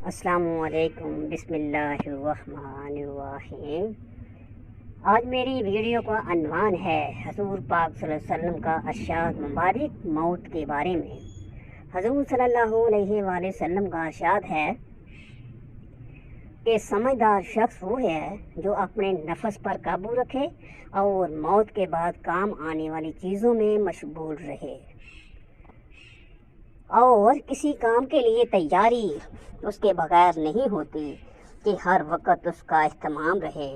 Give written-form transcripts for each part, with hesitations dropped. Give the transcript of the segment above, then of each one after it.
السلام علیکم، بسم اللہ الرحمن الرحیم۔ آج میری ویڈیو کا عنوان ہے حضور پاک صلی اللہ علیہ وسلم کا ارشاد مبارک موت کے بارے میں۔ حضور صلی اللہ علیہ وآلہ وسلم کا ارشاد ہے کہ سمجھدار شخص وہ ہے جو اپنے نفس پر قابو رکھے اور موت کے بعد کام آنے والی چیزوں میں مشغول رہے، اور کسی کام کے لیے تیاری اس کے بغیر نہیں ہوتی کہ ہر وقت اس کا اہتمام رہے،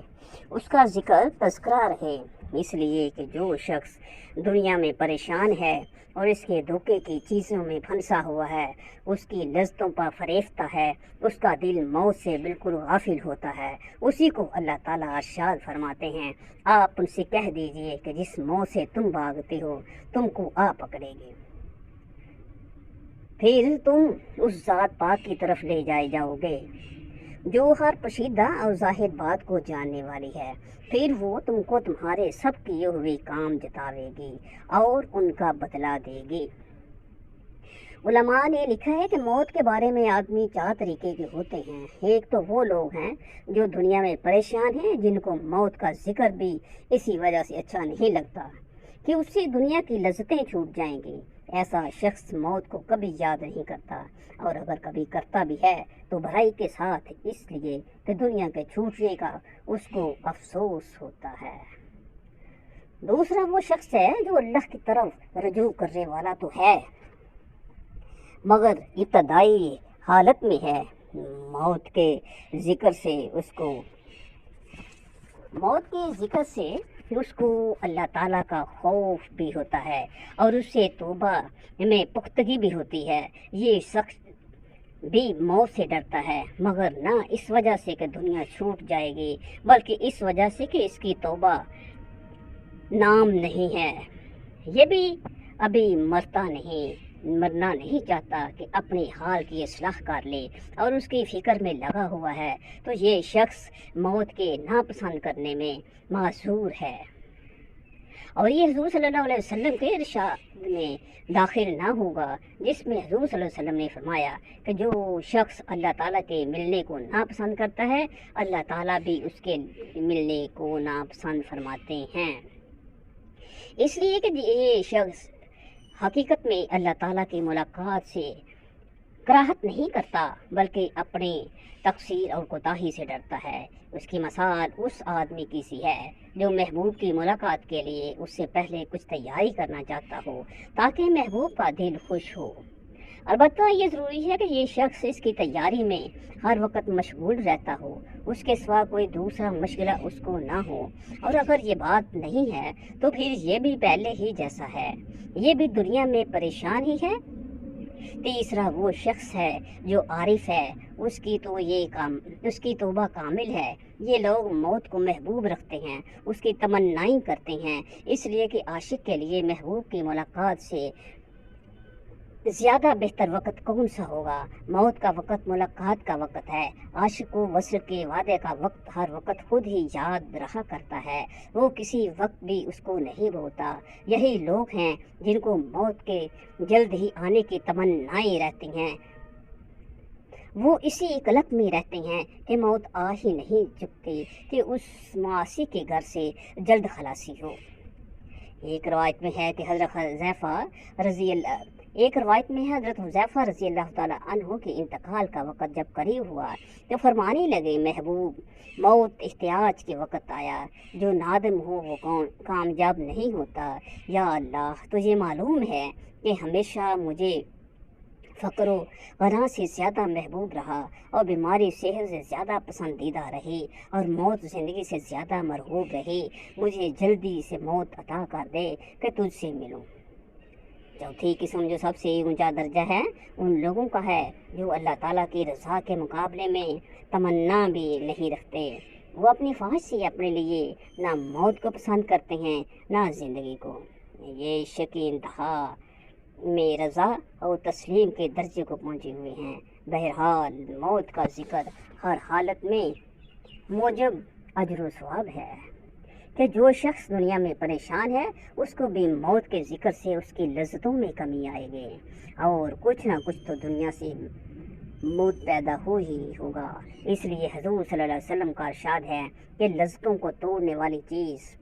اس کا ذکر تذکرہ رہے۔ اس لیے کہ جو شخص دنیا میں پریشان ہے اور اس کے دھوکے کی چیزوں میں پھنسا ہوا ہے، اس کی لذتوں پر فریفتہ ہے، اس کا دل موت سے بالکل غافل ہوتا ہے، اسی کو اللہ تعالیٰ ارشاد فرماتے ہیں، آپ ان سے کہہ دیجئے کہ جس موت سے تم بھاگتے ہو تم کو آ پکڑے گی، پھر تم اس ذات پاک کی طرف لے جائے جاؤ گے جو ہر پوشیدہ اور ظاہر بات کو جاننے والی ہے، پھر وہ تم کو تمہارے سب کیے ہوئے کام جتاوے گی اور ان کا بدلہ دے گی۔ علماء نے لکھا ہے کہ موت کے بارے میں آدمی 4 طریقے کے ہوتے ہیں۔ ایک تو وہ لوگ ہیں جو دنیا میں پریشان ہیں، جن کو موت کا ذکر بھی اسی وجہ سے اچھا نہیں لگتا کہ اس سے دنیا کی لذتیں چھوٹ جائیں گی۔ ایسا شخص موت کو کبھی یاد نہیں کرتا، اور اگر کبھی کرتا بھی ہے تو بھلائی کے ساتھ، اس لیے کہ دنیا کے چھوٹنے کا اس کو افسوس ہوتا ہے۔ دوسرا وہ شخص ہے جو اللہ کی طرف رجوع کرنے والا تو ہے، مگر ابتدائی حالت میں ہے۔ موت کے ذکر سے اس کو اللہ تعالیٰ کا خوف بھی ہوتا ہے اور اس سے توبہ میں پختگی بھی ہوتی ہے۔ یہ شخص بھی موت سے ڈرتا ہے، مگر نہ اس وجہ سے کہ دنیا چھوٹ جائے گی، بلکہ اس وجہ سے کہ اس کی توبہ نام نہیں ہے۔ یہ بھی ابھی مرنا نہیں چاہتا کہ اپنے حال کی اصلاح کر لے اور اس کی فکر میں لگا ہوا ہے، تو یہ شخص موت کے ناپسند کرنے میں معذور ہے، اور یہ حضور صلی اللہ علیہ وسلم کے ارشاد میں داخل نہ ہوگا، جس میں حضور صلی اللہ علیہ وسلم نے فرمایا کہ جو شخص اللہ تعالیٰ کے ملنے کو ناپسند کرتا ہے، اللہ تعالیٰ بھی اس کے ملنے کو ناپسند فرماتے ہیں۔ اس لیے کہ یہ شخص حقیقت میں اللہ تعالیٰ کی ملاقات سے کراہت نہیں کرتا، بلکہ اپنے تقصیر اور کوتاہی سے ڈرتا ہے۔ اس کی مثال اس آدمی کی سی ہے جو محبوب کی ملاقات کے لیے اس سے پہلے کچھ تیاری کرنا چاہتا ہو تاکہ محبوب کا دل خوش ہو۔ البتہ یہ ضروری ہے کہ یہ شخص اس کی تیاری میں ہر وقت مشغول رہتا ہو، اس کے سوا کوئی دوسرا مشغلہ اس کو نہ ہو، اور اگر یہ بات نہیں ہے تو پھر یہ بھی پہلے ہی جیسا ہے، یہ بھی دنیا میں پریشان ہی ہے۔ تیسرا وہ شخص ہے جو عارف ہے، اس کی توبہ کامل ہے۔ یہ لوگ موت کو محبوب رکھتے ہیں، اس کی تمنائیں کرتے ہیں، اس لیے کہ عاشق کے لیے محبوب کی ملاقات سے زیادہ بہتر وقت کون سا ہوگا؟ موت کا وقت ملاقات کا وقت ہے۔ عاشق کو وصل کے وعدے کا وقت ہر وقت خود ہی یاد رہا کرتا ہے، وہ کسی وقت بھی اس کو نہیں بھولتا۔ یہی لوگ ہیں جن کو موت کے جلد ہی آنے کی تمنائیں رہتی ہیں، وہ اسی قلق میں رہتے ہیں کہ موت آ ہی نہیں چکتی کہ اس معاصی کے گھر سے جلد خلاصی ہو۔ ایک روایت میں ہے کہ حضرت حذیفہ رضی اللہ تعالیٰ عنہ کے انتقال کا وقت جب قریب ہوا تو فرمانے لگے، محبوب، موت احتیاج کے وقت آیا، جو نادم ہو وہ کامیاب نہیں ہوتا۔ یا اللہ، تجھے معلوم ہے کہ ہمیشہ مجھے فقر و غنا سے زیادہ محبوب رہا، اور بیماری صحت سے زیادہ پسندیدہ رہی، اور موت زندگی سے زیادہ مرغوب رہی۔ مجھے جلدی سے موت عطا کر دے کہ تجھ سے ملوں۔ چوتھی قسم جو سب سے اونچا درجہ ہے ان لوگوں کا ہے جو اللہ تعالیٰ کی رضا کے مقابلے میں تمنا بھی نہیں رکھتے۔ وہ اپنی خواہش سے اپنے لیے نہ موت کو پسند کرتے ہیں نہ زندگی کو۔ یہ شکی انتہا میں رضا اور تسلیم کے درجے کو پہنچے ہوئے ہیں۔ بہرحال موت کا ذکر ہر حالت میں موجب اجر و ثواب ہے کہ جو شخص دنیا میں پریشان ہے اس کو بھی موت کے ذکر سے اس کی لذتوں میں کمی آئے گی، اور کچھ نہ کچھ تو دنیا سے موت پیدا ہو ہی ہوگا۔ اس لیے حضور صلی اللہ علیہ وسلم کا ارشاد ہے کہ لذتوں کو توڑنے والی چیز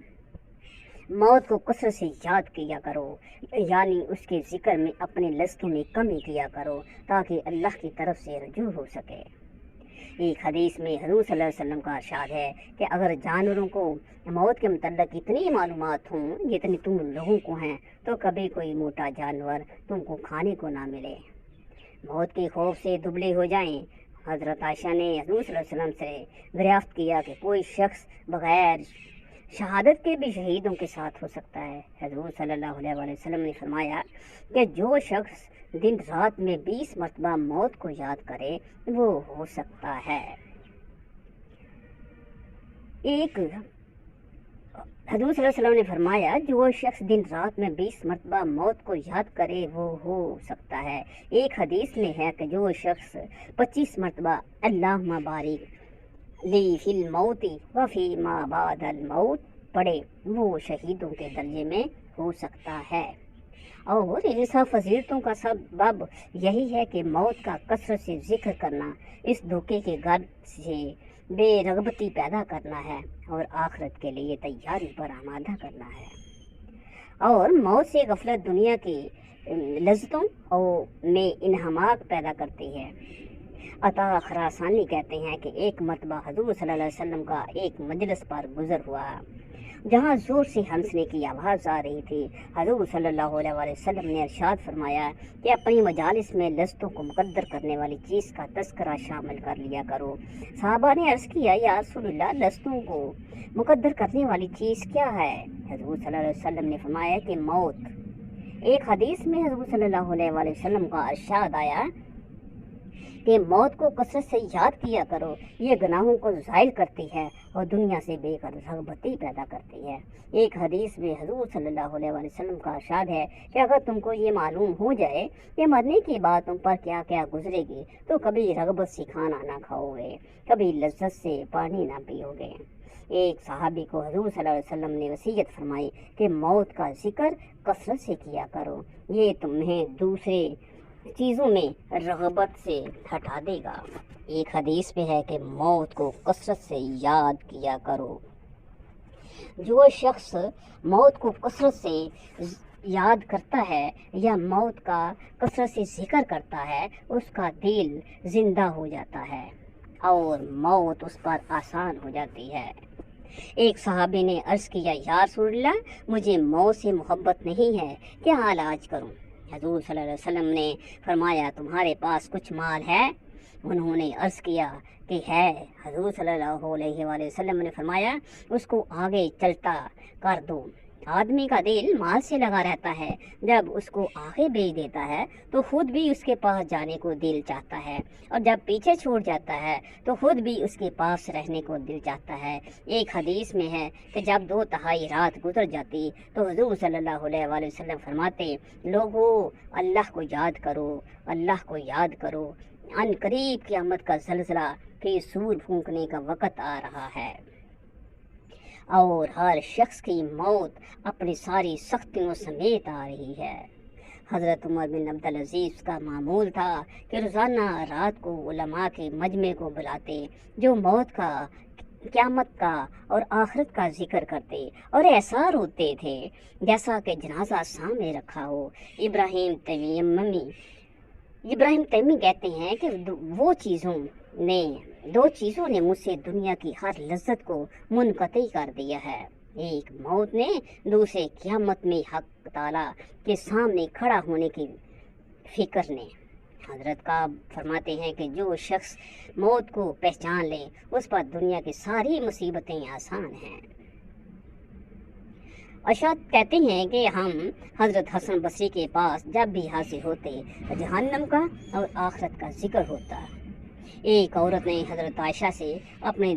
موت کو کثرت سے یاد کیا کرو، یعنی اس کے ذکر میں اپنے لذتوں میں کمی کیا کرو تاکہ اللہ کی طرف سے رجوع ہو سکے۔ ایک حدیث میں حضور صلی اللہ علیہ وسلم کا ارشاد ہے کہ اگر جانوروں کو موت کے متعلق اتنی معلومات ہوں جتنی تم لوگوں کو ہیں تو کبھی کوئی موٹا جانور تم کو کھانے کو نہ ملے، موت کے خوف سے دبلے ہو جائیں۔ حضرت عائشہ نے حضور صلی اللہ علیہ وسلم سے دریافت کیا کہ کوئی شخص بغیر شہادت کے بھی شہیدوں کے ساتھ ہو سکتا ہے؟ حضور صلی اللہ علیہ وسلم نے فرمایا کہ جو شخص دن رات میں 20 مرتبہ موت کو یاد کرے وہ ہو سکتا ہے۔ حضور صلی اللہ علیہ وسلم نے فرمایا جو شخص دن رات میں 20 مرتبہ موت کو یاد کرے وہ ہو سکتا ہے۔ ایک حدیث میں ہے کہ جو شخص 25 مرتبہ اللہم بارک لی فی الموت و فی ما بعد الموت پڑھے وہ شہیدوں کے درجے میں ہو سکتا ہے۔ اور ان سب فضیلتوں کا سبب یہی ہے کہ موت کا کثرت سے ذکر کرنا اس دھوکے کے گرد سے بے رغبتی پیدا کرنا ہے اور آخرت کے لیے تیاری پر آمادہ کرنا ہے۔ اور موت سے غفلت دنیا کی لذتوں میں انہماک پیدا کرتی ہے۔ عطا خراسانی کہتے ہیں کہ ایک مرتبہ حضور صلی اللہ علیہ وسلم کا ایک مجلس پر گزر ہوا جہاں زور سے ہنسنے کی آواز آ رہی تھی۔ حضور صلی اللہ علیہ وسلم نے ارشاد فرمایا کہ اپنی مجالس میں لذتوں کو مقدر کرنے والی چیز کا تذکرہ شامل کر لیا کرو۔ صحابہ نے عرض کیا یا رسول اللہ لذتوں کو مقدر کرنے والی چیز کیا ہے؟ حضور صلی اللہ علیہ وسلم نے فرمایا کہ موت۔ ایک حدیث میں حضور صلی اللہ علیہ وسلم کا ارشاد آیا کہ موت کو کثرت سے یاد کیا کرو، یہ گناہوں کو زائل کرتی ہے اور دنیا سے بے قدر رغبتی پیدا کرتی ہے۔ ایک حدیث میں حضور صلی اللہ علیہ وسلم کا ارشاد ہے کہ اگر تم کو یہ معلوم ہو جائے کہ مرنے کے بعد تم پر کیا کیا گزرے گی تو کبھی رغبت سے کھانا نہ کھاؤ گے، کبھی لذت سے پانی نہ پیو گے۔ ایک صحابی کو حضور صلی اللہ علیہ وسلم نے وصیت فرمائی کہ موت کا ذکر کثرت سے کیا کرو، یہ تمہیں دوسرے چیزوں میں رغبت سے ہٹا دے گا۔ ایک حدیث میں ہے کہ موت کو کثرت سے یاد کیا کرو۔ جو شخص موت کو کثرت سے یاد کرتا ہے یا موت کا کثرت سے ذکر کرتا ہے اس کا دل زندہ ہو جاتا ہے اور موت اس پر آسان ہو جاتی ہے۔ ایک صحابی نے عرض کیا یا رسول اللہ مجھے موت سے محبت نہیں ہے، کیا علاج کروں؟ حضور صلی اللہ علیہ وسلم نے فرمایا تمہارے پاس کچھ مال ہے؟ انہوں نے عرض کیا کہ ہے۔ حضور صلی اللہ علیہ وسلم نے فرمایا اس کو آگے چلتا کر دو۔ آدمی کا دل مال سے لگا رہتا ہے، جب اس کو آگے بھیج دیتا ہے تو خود بھی اس کے پاس جانے کو دل چاہتا ہے، اور جب پیچھے چھوڑ جاتا ہے تو خود بھی اس کے پاس رہنے کو دل چاہتا ہے۔ ایک حدیث میں ہے کہ جب 2/3 رات گزر جاتی تو حضور صلی اللہ علیہ وسلم فرماتے لوگو اللہ کو یاد کرو، اللہ کو یاد کرو، ان قریب قیامت کا زلزلہ کہ سور پھونکنے کا وقت آ رہا ہے اور ہر شخص کی موت اپنی ساری سختیوں سمیت آ رہی ہے۔ حضرت عمر بن عبدالعزیز کا معمول تھا کہ روزانہ رات کو علماء کے مجمع کو بلاتے جو موت کا، قیامت کا اور آخرت کا ذکر کرتے اور ایسا روتے تھے جیسا کہ جنازہ سامنے رکھا ہو۔ ابراہیم تیمی کہتے ہیں کہ دو چیزوں نے مجھ سے دنیا کی ہر لذت کو منقطع کر دیا ہے، ایک موت نے، دوسرے قیامت میں حق تعالیٰ کے سامنے کھڑا ہونے کی فکر نے۔ حضرت کا فرماتے ہیں کہ جو شخص موت کو پہچان لے اس پر دنیا کی ساری مصیبتیں آسان ہیں۔ اشعت کہتے ہیں کہ ہم حضرت حسن بصری کے پاس جب بھی حاضر ہوتے جہنم کا اور آخرت کا ذکر ہوتا۔ ایک عورت نے حضرت عائشہ سے اپنے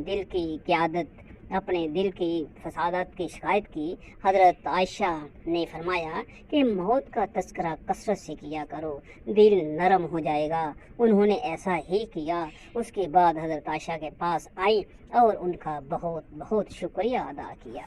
دل کی فسادات کی شکایت کی۔ حضرت عائشہ نے فرمایا کہ موت کا تذکرہ کثرت سے کیا کرو، دل نرم ہو جائے گا۔ انہوں نے ایسا ہی کیا۔ اس کے بعد حضرت عائشہ کے پاس آئی اور ان کا بہت بہت شکریہ ادا کیا۔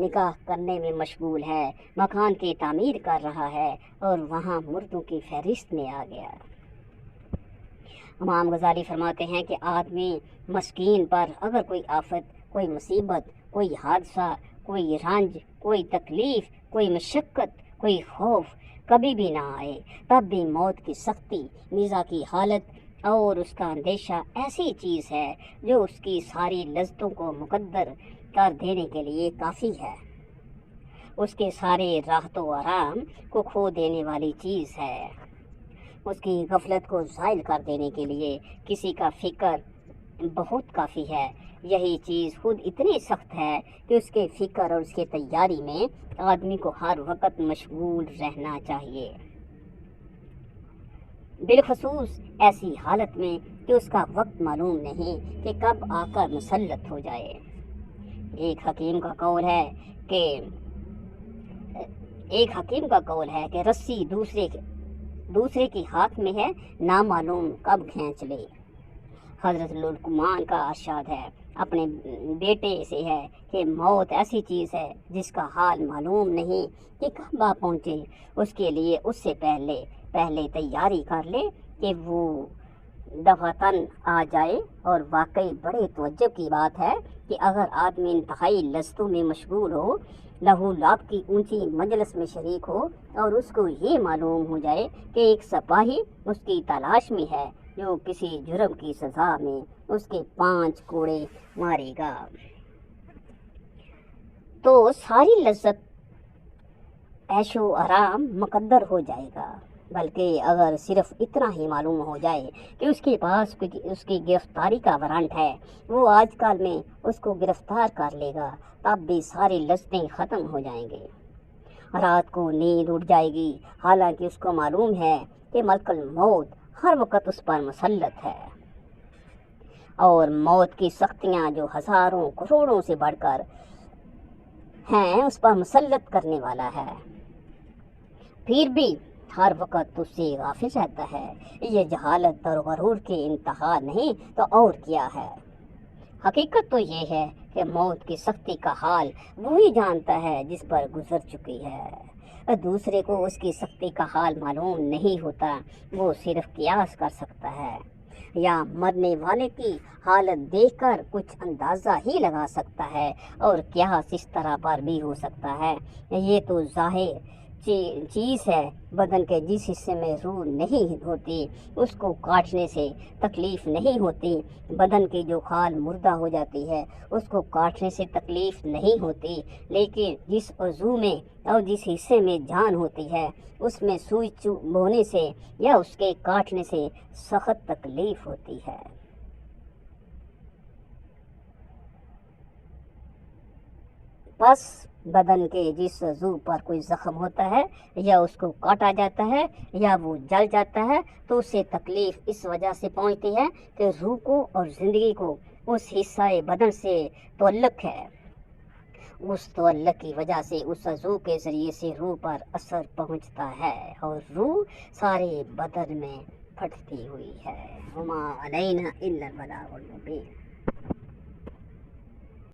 نکاح کرنے میں مشغول ہے، مکان کی تعمیر کر رہا ہے اور وہاں مردوں کی فہرست میں آ گیا۔ امام غزالی فرماتے ہیں کہ آدمی مسکین پر اگر کوئی آفت، کوئی مصیبت، کوئی حادثہ، کوئی رنج، کوئی تکلیف، کوئی مشقت، کوئی خوف کبھی بھی نہ آئے، تب بھی موت کی سختی، نیزہ کی حالت اور اس کا اندیشہ ایسی چیز ہے جو اس کی ساری لذتوں کو مقدر کر دینے کے لیے کافی ہے، اس کے سارے راحت و آرام کو کھو دینے والی چیز ہے، اس کی غفلت کو زائل کر دینے کے لیے کسی کا فکر بہت کافی ہے۔ یہی چیز خود اتنی سخت ہے کہ اس کے فکر اور اس کی تیاری میں آدمی کو ہر وقت مشغول رہنا چاہیے، بالخصوص ایسی حالت میں کہ اس کا وقت معلوم نہیں کہ کب آ کر مسلط ہو جائے۔ ایک حکیم کا قول ہے کہ رسی دوسرے کے ہاتھ میں ہے، نامعلوم کب کھینچ لے۔ حضرت لقمان کا ارشاد ہے اپنے بیٹے سے ہے کہ موت ایسی چیز ہے جس کا حال معلوم نہیں کہ کب آ پہنچے، اس کے لیے اس سے پہلے تیاری کر لے کہ وہ دفعتاً آ جائے۔ اور واقعی بڑے تعجب کی بات ہے کہ اگر آدمی انتہائی لذتوں میں مشغول ہو، لہو لعب کی اونچی مجلس میں شریک ہو اور اس کو یہ معلوم ہو جائے کہ ایک سپاہی اس کی تلاش میں ہے جو کسی جرم کی سزا میں اس کے 5 کوڑے مارے گا، تو ساری لذت، عیش و آرام مقدر ہو جائے گا۔ بلکہ اگر صرف اتنا ہی معلوم ہو جائے کہ اس کے پاس اس کی گرفتاری کا وارنٹ ہے، وہ آج کل میں اس کو گرفتار کر لے گا، تب بھی ساری لذتیں ختم ہو جائیں گے، رات کو نیند اڑ جائے گی، حالانکہ اس کو معلوم ہے کہ ملک الموت ہر وقت اس پر مسلط ہے اور موت کی سختیاں جو ہزاروں کروڑوں سے بڑھ کر ہیں اس پر مسلط کرنے والا ہے، پھر بھی ہر وقت اس سے غافل رہتا ہے۔ یہ جہالت اور غرور کی انتہا نہیں تو اور کیا ہے؟ حقیقت تو یہ ہے کہ موت کی سختی کا حال وہی جانتا ہے جس پر گزر چکی ہے، دوسرے کو اس کی سختی کا حال معلوم نہیں ہوتا، وہ صرف قیاس کر سکتا ہے یا مرنے والے کی حالت دیکھ کر کچھ اندازہ ہی لگا سکتا ہے، اور قیاس اس طرح پر بھی ہو سکتا ہے، یہ تو ظاہر چیز ہے، بدن کے جس حصے میں روح نہیں ہوتی اس کو کاٹنے سے تکلیف نہیں ہوتی، بدن کی جو کھال مردہ ہو جاتی ہے اس کو کاٹنے سے تکلیف نہیں ہوتی، لیکن جس عضو میں اور جس حصے میں جان ہوتی ہے اس میں سوئی بونے سے یا اس کے کاٹنے سے سخت تکلیف ہوتی ہے۔ پس بدن کے جس عضو پر کوئی زخم ہوتا ہے یا اس کو کاٹا جاتا ہے یا وہ جل جاتا ہے تو اسے تکلیف اس وجہ سے پہنچتی ہے کہ روح کو اور زندگی کو اس حصہ بدن سے تعلق ہے، اس تعلق کی وجہ سے اس عضو کے ذریعے سے روح پر اثر پہنچتا ہے اور روح سارے بدن میں پھٹتی ہوئی ہے۔ وما علینا الا البلاغ المبین۔